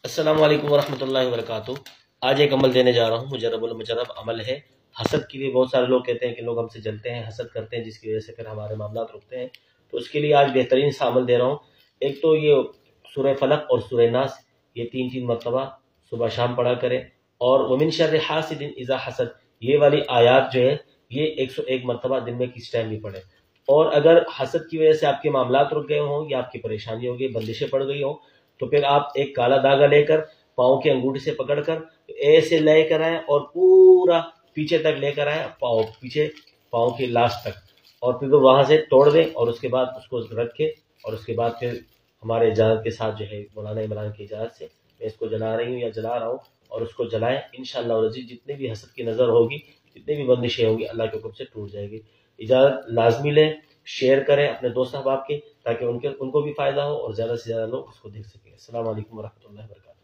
अस्सलाम वालेकुम वरहमतुल्लाहि वबरकातुहू। आज एक अमल देने जा रहा हूँ, मुजर्रबुल मुजर्रब अमल है। हसद के लिए बहुत सारे लोग कहते हैं कि लोग हमसे जलते हैं, हसद करते हैं, जिसकी वजह से फिर हमारे मामलात रुकते हैं। तो उसके लिए आज बेहतरीन सा अमल दे रहा हूँ। एक तो ये सूरह फलक और सूरह नास, ये तीन तीन मरतबा सुबह शाम पढ़ा करें। और वमिन शर्रि हासिदिन इज़ा हसद, ये वाली आयात जो है ये 101 मरतबा दिन में किस टाइम भी पढ़े। और अगर हसद की वजह से आपके मामलात रुक गए हों या आपकी परेशानी हो गई, बंदिशें पड़ गई हों, तो फिर आप एक काला धागा लेकर पाँव की अंगूठी से पकड़कर ऐसे लेकर आए और पूरा पीछे तक लेकर आए, पाँव पीछे, पाँव की लास्ट तक, और फिर वहां से तोड़ दें। और उसके बाद उसको रख के, और उसके बाद फिर हमारे इजाज़त के साथ जो है मौलाना इमरान की इजाज़त से मैं इसको जला रही हूँ या जला रहा हूँ, और उसको जलाएं। इंशाअल्लाह रज़ीज़ जितने भी हसद की नज़र होगी, जितनी भी बंदिशें होंगी, अल्लाह के हुक्म से टूट जाएगी। इजाज़त लाजमी लें, शेयर करें अपने दोस्त अहबाब के, ताकि उनको भी फ़ायदा हो और ज़्यादा से ज़्यादा लोग उसको देख सकें। अस्सलाम वालेकुम वरहमतुल्लाहि वबरकातुहू।